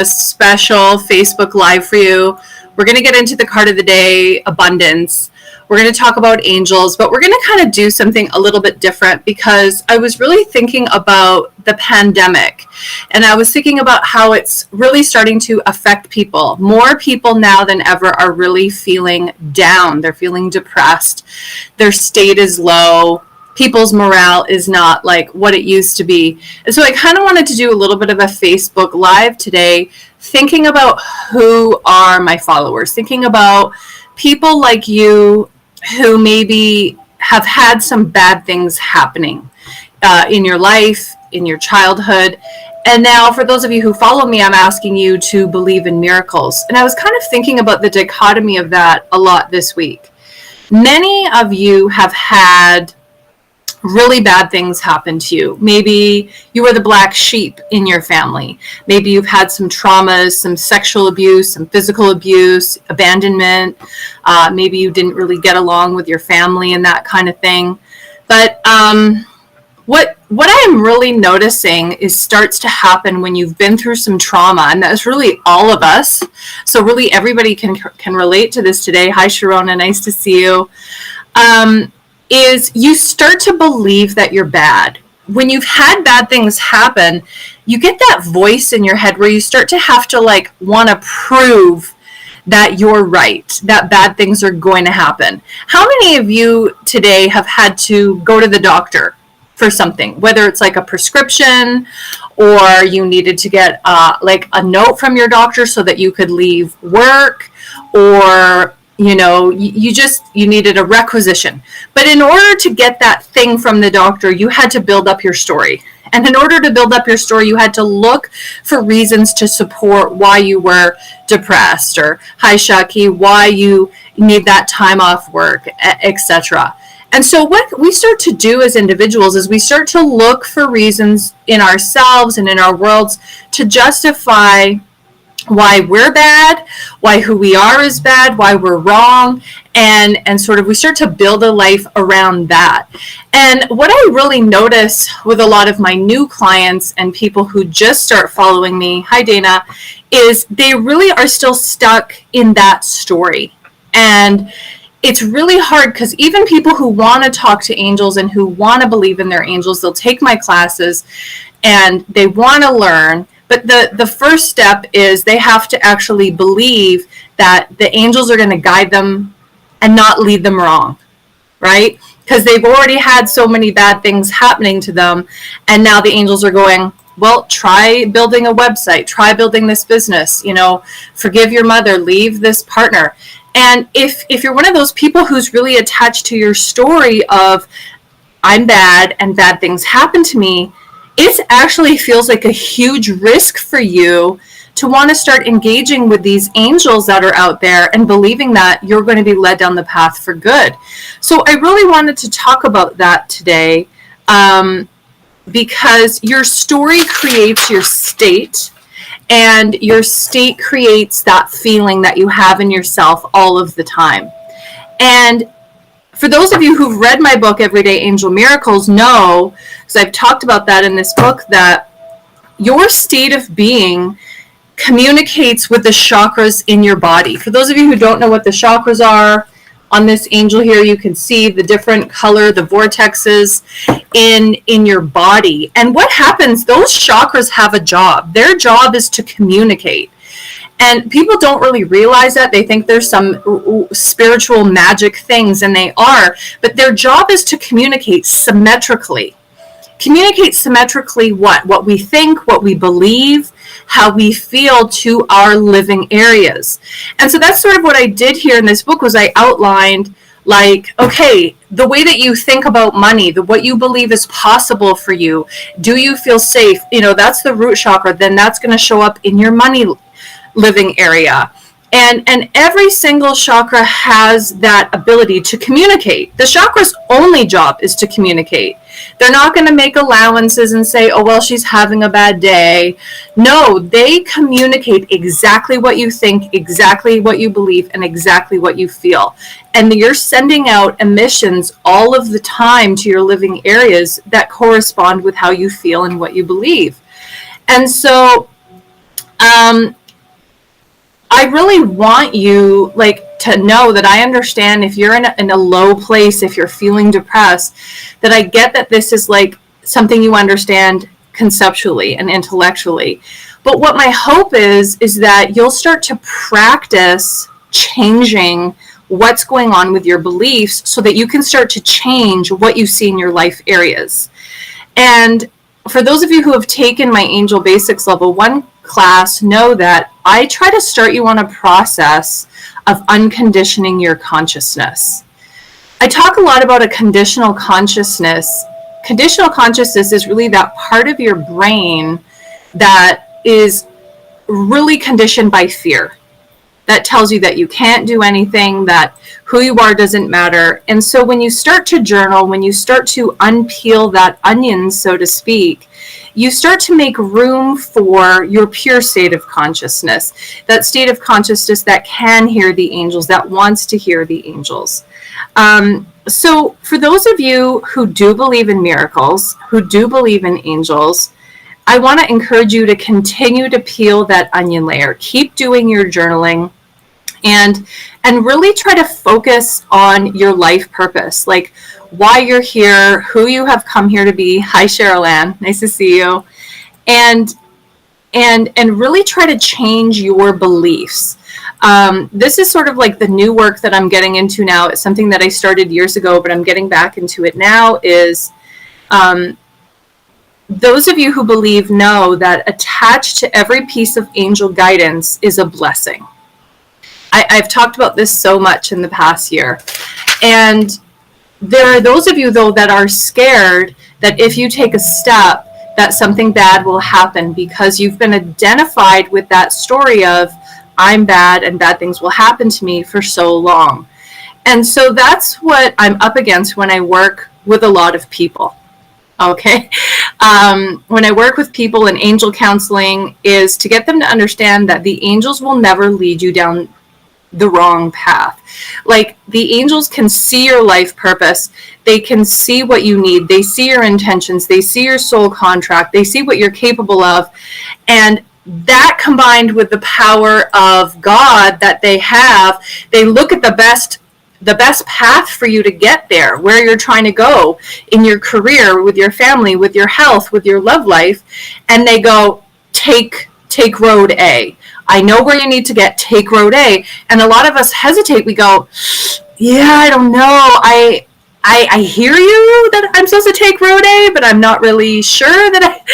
a special Facebook Live for you. We're going to get into the card of the day, abundance. We're going to talk about angels, but we're going to kind of do something a little bit different because I was really thinking about the pandemic, and I was thinking about how it's really starting to affect people. More people now than ever are really feeling down. They're feeling depressed. Their state is low. People's morale is not like what it used to be. And so I kind of wanted to do a little bit of a Facebook Live today, thinking about who are my followers, thinking about people like you who maybe have had some bad things happening in your life, in your childhood. And now for those of you who follow me, I'm asking you to believe in miracles. And I was kind of thinking about the dichotomy of that a lot this week. Many of you have had really bad things happen to you. Maybe you were the black sheep in your family. Maybe you've had some traumas, some sexual abuse, some physical abuse, abandonment. Maybe you didn't really get along with your family and that kind of thing. But what I'm really noticing is starts to happen when you've been through some trauma, and that's really all of us. So really everybody can relate to this today. Hi, Sharona, nice to see you. Is you start to believe that you're bad. When you've had bad things happen, you get that voice in your head where you start to have to want to prove that you're right, that bad things are going to happen. How many of you today have had to go to the doctor for something, whether it's like a prescription or you needed to get a note from your doctor so that you could leave work, or you needed a requisition. But in order to get that thing from the doctor, you had to build up your story. And in order to build up your story, you had to look for reasons to support why you were depressed, or hi Shaki, why you need that time off work, etc. And so what we start to do as individuals is we start to look for reasons in ourselves and in our worlds to justify why we're bad, why who we are is bad, why we're wrong, and sort of we start to build a life around that. And what I really notice with a lot of my new clients and people who just start following me, hi Dana, is they really are still stuck in that story. And it's really hard because even people who want to talk to angels and who want to believe in their angels, they'll take my classes and they want to learn. But the first step is they have to actually believe that the angels are going to guide them and not lead them wrong, right? Because they've already had so many bad things happening to them. And now the angels are going, well, try building a website, try building this business, forgive your mother, leave this partner. And if you're one of those people who's really attached to your story of I'm bad and bad things happen to me, it actually feels like a huge risk for you to want to start engaging with these angels that are out there and believing that you're going to be led down the path for good. So I really wanted to talk about that today because your story creates your state, and your state creates that feeling that you have in yourself all of the time. And for those of you who've read my book, Everyday Angel Miracles, know, because I've talked about that in this book, that your state of being communicates with the chakras in your body. For those of you who don't know what the chakras are, on this angel here, you can see the different color, the vortexes in your body. And what happens, those chakras have a job. Their job is to communicate. And people don't really realize that. They think there's some spiritual magic things, and they are. But their job is to communicate symmetrically. Communicate symmetrically what? What we think, what we believe, how we feel to our living areas. And so that's sort of what I did here in this book was I outlined okay, the way that you think about money, what you believe is possible for you. Do you feel safe? That's the root chakra. Then that's going to show up in your money living area. And every single chakra has that ability to communicate. The chakra's only job is to communicate. They're not going to make allowances and say, oh, well, she's having a bad day. No, they communicate exactly what you think, exactly what you believe, and exactly what you feel. And you're sending out emissions all of the time to your living areas that correspond with how you feel and what you believe. And so Um, I really want you to know that I understand if you're in a low place, if you're feeling depressed, that I get that this is something you understand conceptually and intellectually. But what my hope is that you'll start to practice changing what's going on with your beliefs so that you can start to change what you see in your life areas. And for those of you who have taken my Angel Basics Level 1 class, know that I try to start you on a process of unconditioning your consciousness. I talk a lot about a conditional consciousness. Conditional consciousness is really that part of your brain that is really conditioned by fear. That tells you that you can't do anything, that who you are doesn't matter. And so when you start to journal, when you start to unpeel that onion, so to speak, you start to make room for your pure state of consciousness, that state of consciousness that can hear the angels, that wants to hear the angels. So for those of you who do believe in miracles, who do believe in angels, I want to encourage you to continue to peel that onion layer. Keep doing your journaling and really try to focus on your life purpose, like why you're here, who you have come here to be. Hi, Cheryl Ann. Nice to see you. And really try to change your beliefs. This is sort of like the new work that I'm getting into now. It's something that I started years ago, but I'm getting back into it now, is those of you who believe know that attached to every piece of angel guidance is a blessing. I've talked about this so much in the past year. And there are those of you, though, that are scared that if you take a step, that something bad will happen because you've been identified with that story of I'm bad and bad things will happen to me for so long. And so that's what I'm up against when I work with a lot of people. Okay. When I work with people in angel counseling, is to get them to understand that the angels will never lead you down the wrong path. Like, the angels can see your life purpose. They can see what you need. They see your intentions. They see your soul contract. They see what you're capable of. And that, combined with the power of God that they have, they look at the best path for you to get there, where you're trying to go in your career, with your family, with your health, with your love life, and they go, take road A. I know where you need to get, take road A. And a lot of us hesitate. We go, yeah, I don't know. I hear you that I'm supposed to take road A, but I'm not really sure that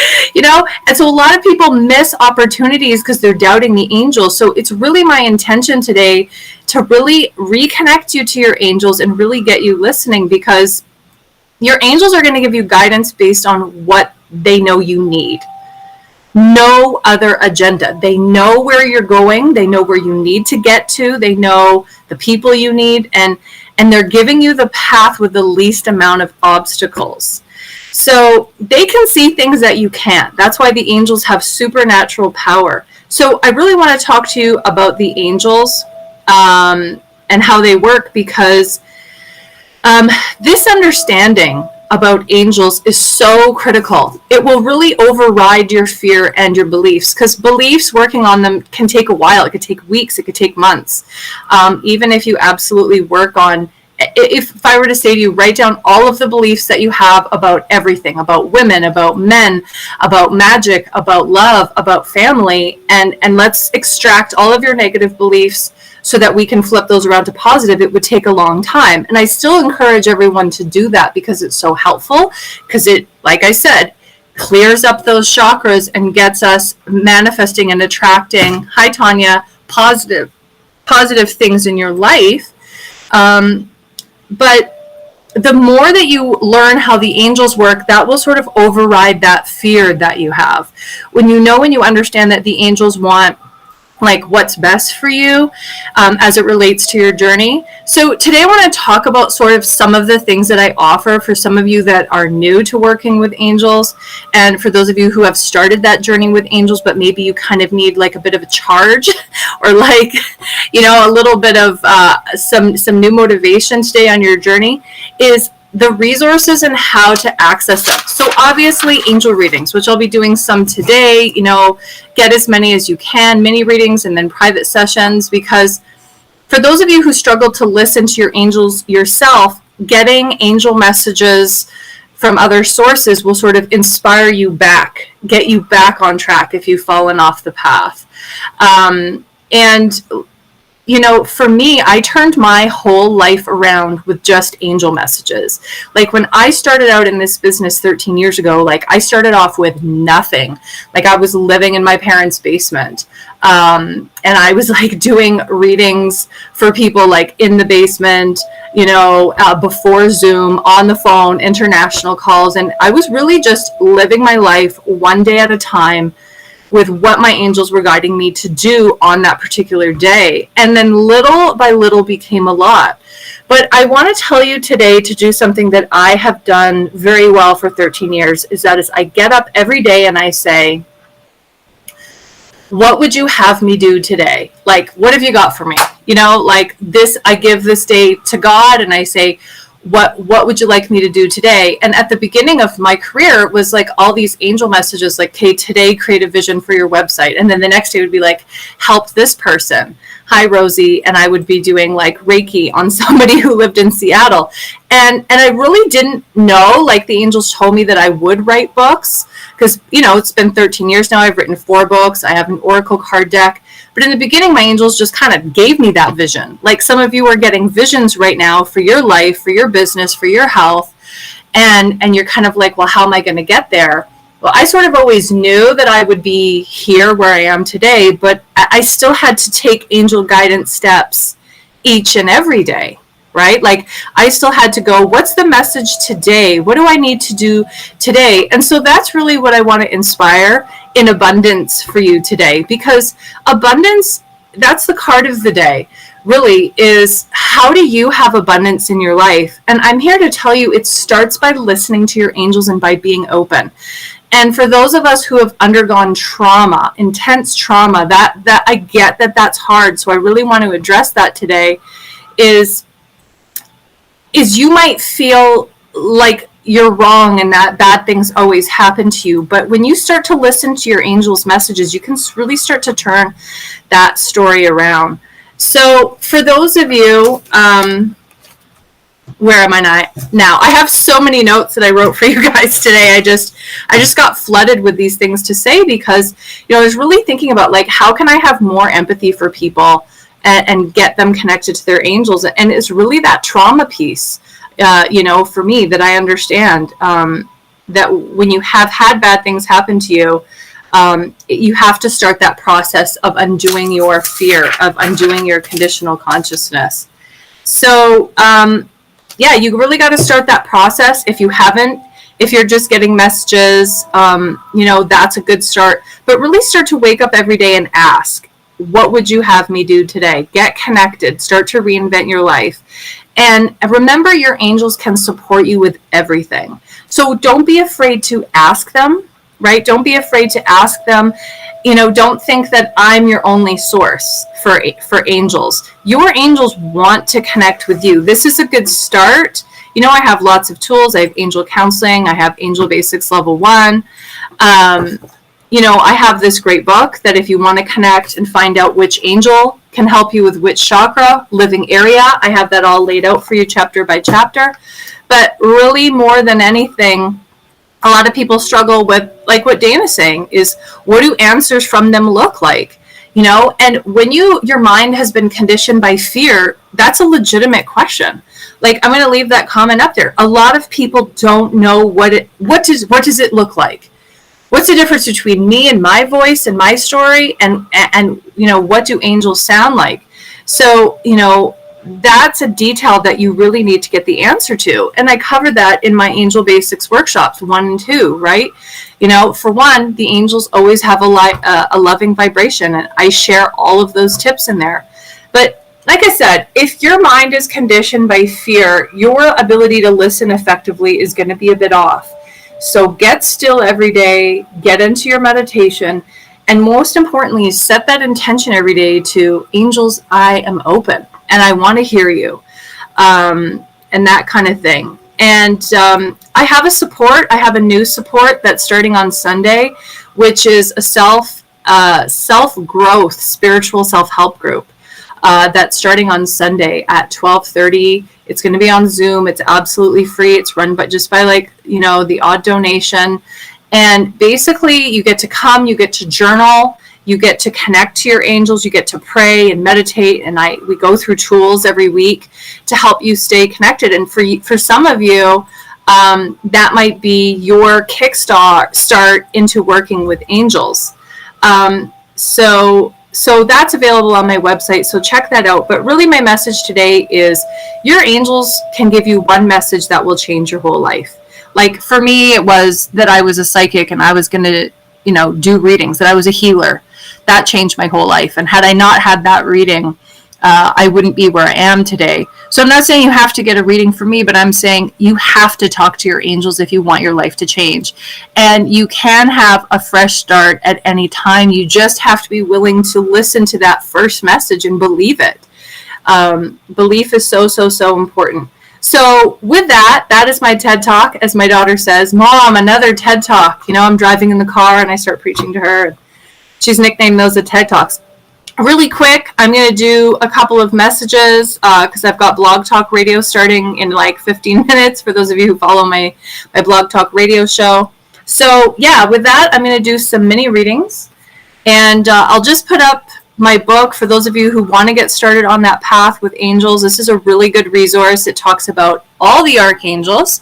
and so a lot of people miss opportunities because they're doubting the angels. So it's really my intention today to really reconnect you to your angels and really get you listening, because your angels are going to give you guidance based on what they know you need. No other agenda. They know where you're going. They know where you need to get to. They know the people you need, and they're giving you the path with the least amount of obstacles. So they can see things that you can't. That's why the angels have supernatural power. So I really want to talk to you about the angels and how they work, because this understanding about angels is so critical. It will really override your fear and your beliefs, because beliefs, working on them, can take a while. It could take weeks. It could take months. Even if you absolutely work on, if I were to say to you, write down all of the beliefs that you have about everything, about women, about men, about magic, about love, about family, and let's extract all of your negative beliefs so that we can flip those around to positive, it would take a long time. And I still encourage everyone to do that because it's so helpful, because it, like I said, clears up those chakras and gets us manifesting and attracting, hi Tanya, positive things in your life. But the more that you learn how the angels work, that will sort of override that fear that you have. When you understand that the angels want what's best for you as it relates to your journey. So today I want to talk about sort of some of the things that I offer for some of you that are new to working with angels, and for those of you who have started that journey with angels, but maybe you kind of need a bit of a charge or a little bit of some new motivation today on your journey, is the resources and how to access them. So obviously angel readings, which I'll be doing some today, get as many as you can, mini readings and then private sessions, because for those of you who struggle to listen to your angels yourself, getting angel messages from other sources will sort of inspire you back, get you back on track if you've fallen off the path. And for me, I turned my whole life around with just angel messages. Like when I started out in this business 13 years ago, like I started off with nothing. Like I was living in my parents' basement. And I was like doing readings for people like in the basement, before Zoom, on the phone, international calls. And I was really just living my life one day at a time with what my angels were guiding me to do on that particular day. And then little by little became a lot. But I want to tell you today to do something that I have done very well for 13 years, is I get up every day and I say, what would you have me do today? Like, what have you got for me? Like this, I give this day to God and I say, what would you like me to do today? And at the beginning of my career, it was like all these angel messages, like, okay, today create a vision for your website. And then the next day would be like, help this person. Hi, Rosie. And I would be doing like Reiki on somebody who lived in Seattle. And I really didn't know, like the angels told me that I would write books because, it's been 13 years now. I've written 4 books. I have an Oracle card deck. But in the beginning, my angels just kind of gave me that vision. Like some of you are getting visions right now for your life, for your business, for your health. And you're kind of like, well, how am I going to get there? Well, I sort of always knew that I would be here where I am today, but I still had to take angel guidance steps each and every day, right? Like I still had to go, what's the message today? What do I need to do today? And so that's really what I want to inspire in abundance for you today, because abundance, that's the card of the day, really, is how do you have abundance in your life? And I'm here to tell you it starts by listening to your angels and by being open. And for those of us who have undergone trauma, intense trauma, that I get that that's hard. So I really want to address that today is you might feel like you're wrong and that bad things always happen to you. But when you start to listen to your angels' messages, you can really start to turn that story around. So for those of you, where am I now? I have so many notes that I wrote for you guys today. I just got flooded with these things to say because, I was really thinking about like, how can I have more empathy for people and get them connected to their angels? And it's really that trauma piece, for me, that I understand that when you have had bad things happen to you, you have to start that process of undoing your fear, of undoing your conditional consciousness. So, you really got to start that process. If you haven't, if you're just getting messages, that's a good start. But really start to wake up every day and ask, what would you have me do today? Get connected. Start to reinvent your life. And remember, your angels can support you with everything. So don't be afraid to ask them, right? Don't be afraid to ask them. Don't think that I'm your only source for angels. Your angels want to connect with you. This is a good start. I have lots of tools. I have angel counseling. I have Angel Basics Level 1. I have this great book that if you want to connect and find out which angel can help you with which chakra, living area, I have that all laid out for you chapter by chapter. But really, more than anything, a lot of people struggle with, like what Dana's saying, is what do answers from them look like? And when your mind has been conditioned by fear, that's a legitimate question. Like, I'm going to leave that comment up there. A lot of people don't know what does it look like? What's the difference between me and my voice and my story and what do angels sound like? So, that's a detail that you really need to get the answer to. And I cover that in my Angel Basics workshops 1 and 2, right? For one, the angels always have a loving vibration, and I share all of those tips in there. But like I said, if your mind is conditioned by fear, your ability to listen effectively is going to be a bit off. So get still every day, get into your meditation, and most importantly, set that intention every day to, angels, I am open and I want to hear you, and that kind of thing. And I have a new support that's starting on Sunday, which is a self-growth, spiritual self-help group that's starting on Sunday at 12:30. It's going to be on Zoom. It's absolutely free. It's run just by the odd donation. And basically you get to come, you get to journal, you get to connect to your angels, you get to pray and meditate, and we go through tools every week to help you stay connected. And for some of you, that might be your start into working with angels. So that's available on my website, so check that out. But really my message today is your angels can give you one message that will change your whole life. Like for me, it was that I was a psychic and I was going to, do readings, that I was a healer. That changed my whole life. And had I not had that reading, I wouldn't be where I am today. So I'm not saying you have to get a reading from me, but I'm saying you have to talk to your angels if you want your life to change. And you can have a fresh start at any time. You just have to be willing to listen to that first message and believe it. Belief is so, so, so important. So with that is my TED Talk. As my daughter says, Mom, another TED Talk. I'm driving in the car and I start preaching to her. She's nicknamed those the TED Talks. Really quick, I'm going to do a couple of messages because I've got Blog Talk Radio starting in like 15 minutes for those of you who follow my Blog Talk Radio show. So yeah, with that, I'm going to do some mini readings, and I'll just put up my book for those of you who want to get started on that path with angels. This is a really good resource. It talks about all the archangels.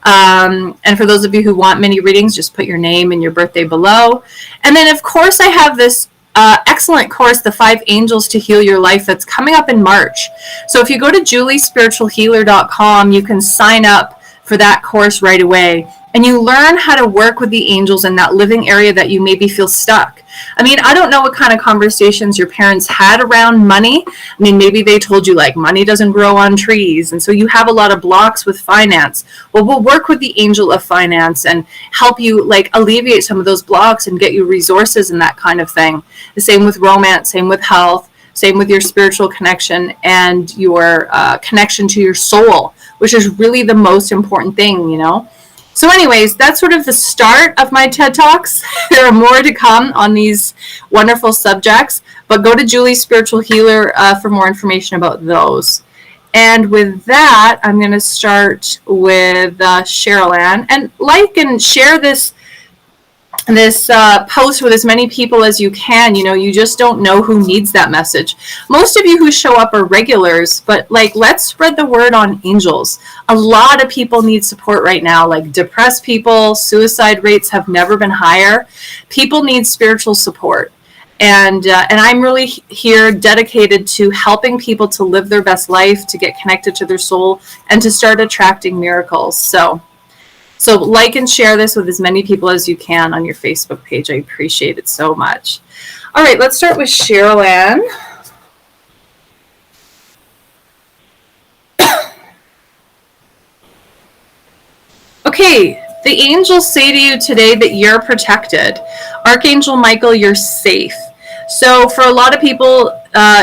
And for those of you who want mini readings, just put your name and your birthday below. And then, of course, I have this excellent course, The 5 Angels to Heal Your Life, that's coming up in March. So if you go to juliespiritualhealer.com, you can sign up for that course right away. And you learn how to work with the angels in that living area that you maybe feel stuck. I mean, I don't know what kind of conversations your parents had around money. I mean, maybe they told you like money doesn't grow on trees, and so you have a lot of blocks with finance. Well, we'll work with the angel of finance and help you like alleviate some of those blocks and get you resources and that kind of thing. The same with romance, same with health, same with your spiritual connection and your connection to your soul, which is really the most important thing, So anyways, that's sort of the start of my TED Talks. There are more to come on these wonderful subjects, but go to Julie Spiritual Healer for more information about those. And with that, I'm going to start with Cheryl Ann. And like and share this post with as many people as you can. You just don't know who needs that message. Most of you who show up are regulars, but let's spread the word on angels. A lot of people need support right now, like depressed people. Suicide rates have never been higher. People need spiritual support. And I'm really here dedicated to helping people to live their best life, to get connected to their soul, and to start attracting miracles. So like and share this with as many people as you can on your Facebook page. I appreciate it so much. All right, let's start with Cheryl Ann. Okay, the angels say to you today that you're protected. Archangel Michael, you're safe. So for a lot of people,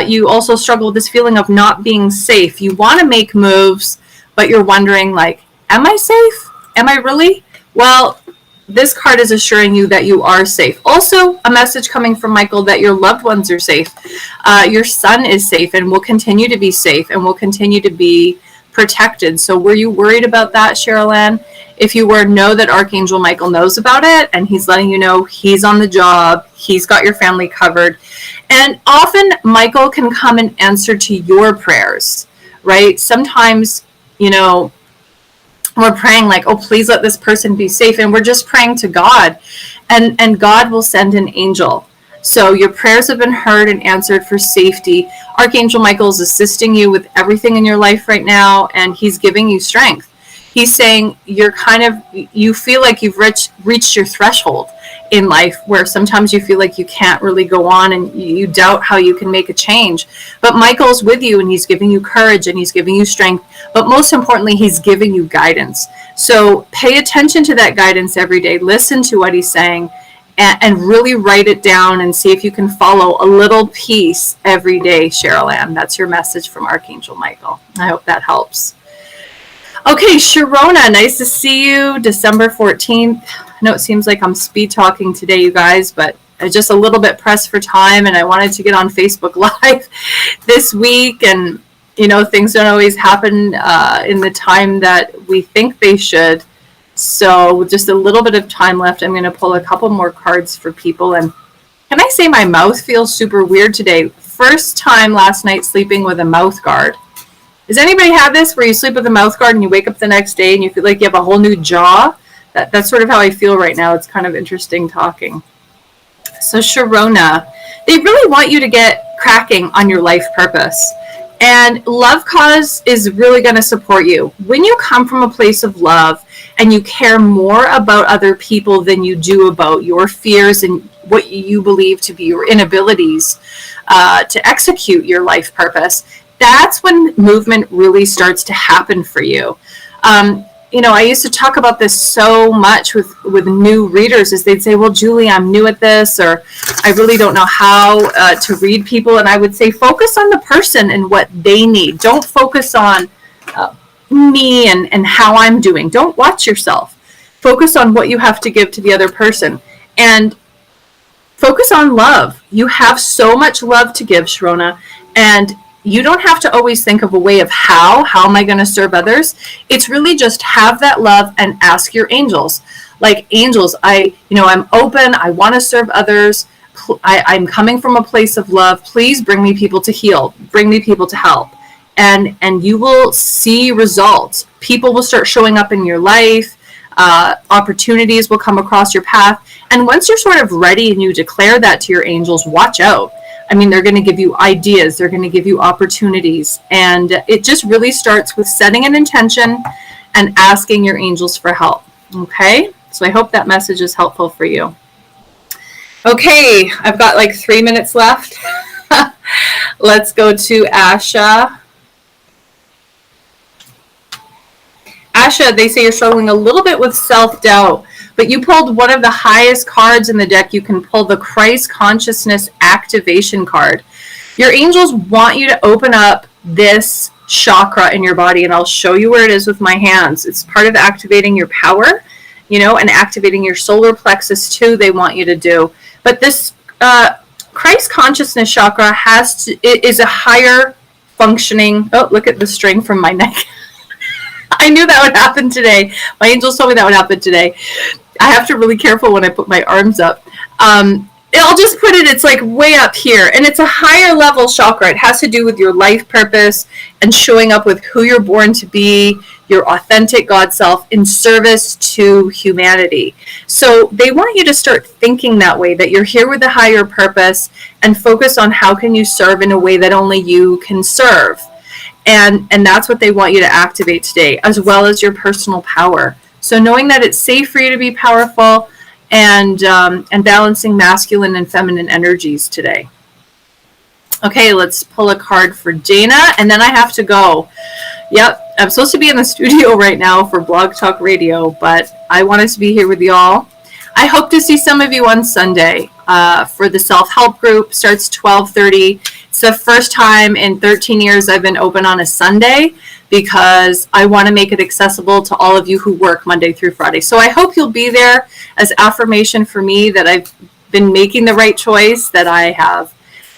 you also struggle with this feeling of not being safe. You want to make moves, but you're wondering am I safe? Am I really? Well, this card is assuring you that you are safe. Also, a message coming from Michael that your loved ones are safe. Your son is safe and will continue to be safe and will continue to be protected. So were you worried about that, Cheryl Ann? If you were, know that Archangel Michael knows about it, and he's letting you know he's on the job. He's got your family covered. And often Michael can come and answer to your prayers, right? Sometimes, we're praying oh, please let this person be safe. And we're just praying to God, and God will send an angel. So your prayers have been heard and answered for safety. Archangel Michael is assisting you with everything in your life right now, and he's giving you strength. He's saying you feel like you've reached your threshold in life, where sometimes you feel like you can't really go on and you doubt how you can make a change. But Michael's with you, and he's giving you courage and he's giving you strength. But most importantly, he's giving you guidance. So pay attention to that guidance every day. Listen to what he's saying and really write it down and see if you can follow a little piece every day, Cheryl Ann. That's your message from Archangel Michael. I hope that helps. Okay, Sharona, nice to see you. December 14th. I know it seems like I'm speed talking today, you guys, but I just a little bit pressed for time, and I wanted to get on Facebook Live this week. And, things don't always happen in the time that we think they should. So with just a little bit of time left, I'm going to pull a couple more cards for people. And can I say my mouth feels super weird today? First time last night sleeping with a mouth guard. Does anybody have this where you sleep with a mouth guard and you wake up the next day and you feel like you have a whole new jaw? That's sort of how I feel right now. It's kind of interesting talking. So Sharona, they really want you to get cracking on your life purpose. And Love Cause is really going to support you. When you come from a place of love and you care more about other people than you do about your fears and what you believe to be your inabilities to execute your life purpose, that's when movement really starts to happen for you. I used to talk about this so much with new readers, is they'd say, well, Julie, I'm new at this, or I really don't know how to read people. And I would say, focus on the person and what they need. Don't focus on me and how I'm doing. Don't watch yourself. Focus on what you have to give to the other person. And focus on love. You have so much love to give, Sharona, and you don't have to always think of a way of how am I going to serve others. It's really just have that love and ask your angels. Like, angels, I'm open. I want to serve others. I'm coming from a place of love. Please bring me people to heal. Bring me people to help. And you will see results. People will start showing up in your life. Opportunities will come across your path. And once you're sort of ready and you declare that to your angels, watch out. I mean, they're going to give you ideas. They're going to give you opportunities. And it just really starts with setting an intention and asking your angels for help. Okay? So I hope that message is helpful for you. Okay, I've got like 3 minutes left. Let's go to Asha. Asha, they say you're struggling a little bit with self-doubt, but you pulled one of the highest cards in the deck. You can pull the Christ Consciousness Activation card. Your angels want you to open up this chakra in your body, and I'll show you where it is with my hands. It's part of activating your power, and activating your solar plexus too, they want you to do. But this Christ Consciousness chakra is a higher functioning, oh, look at the string from my neck. I knew that would happen today. My angels told me that would happen today. I have to be really careful when I put my arms up. I'll just put it's like way up here. And it's a higher level chakra. It has to do with your life purpose and showing up with who you're born to be, your authentic God self in service to humanity. So they want you to start thinking that way, that you're here with a higher purpose, and focus on how can you serve in a way that only you can serve. And that's what they want you to activate today, as well as your personal power. So knowing that it's safe for you to be powerful, and balancing masculine and feminine energies today. Okay, let's pull a card for Dana, and then I have to go. Yep, I'm supposed to be in the studio right now for Blog Talk Radio, but I wanted to be here with y'all. I hope to see some of you on Sunday for the self-help group. Starts 12:30. It's the first time in 13 years I've been open on a Sunday, because I want to make it accessible to all of you who work Monday through Friday. So I hope you'll be there as affirmation for me that I've been making the right choice, that I have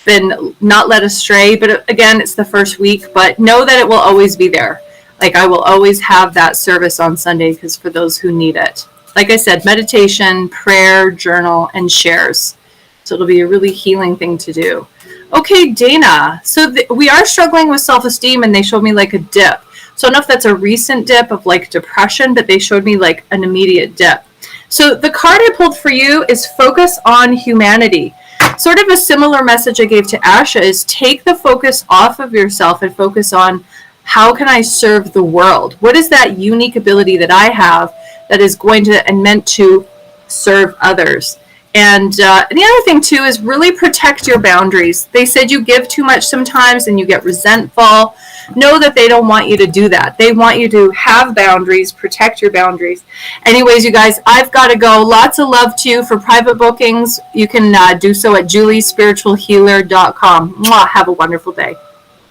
been not led astray. But again, it's the first week, but know that it will always be there. Like, I will always have that service on Sunday, because for those who need it. Like I said, meditation, prayer, journal, and shares. So it'll be a really healing thing to do. Okay, Dana. So we are struggling with self-esteem, and they showed me like a dip. So I don't know if that's a recent dip of like depression, but they showed me like an immediate dip. So the card I pulled for you is focus on humanity. Sort of a similar message I gave to Asha is take the focus off of yourself and focus on how can I serve the world? What is that unique ability that I have that is going to and meant to serve others? And the other thing, too, is really protect your boundaries. They said you give too much sometimes and you get resentful. Know that they don't want you to do that. They want you to have boundaries, protect your boundaries. Anyways, you guys, I've got to go. Lots of love to you. For private bookings, you can do so at juliespiritualhealer.com. Mwah, have a wonderful day.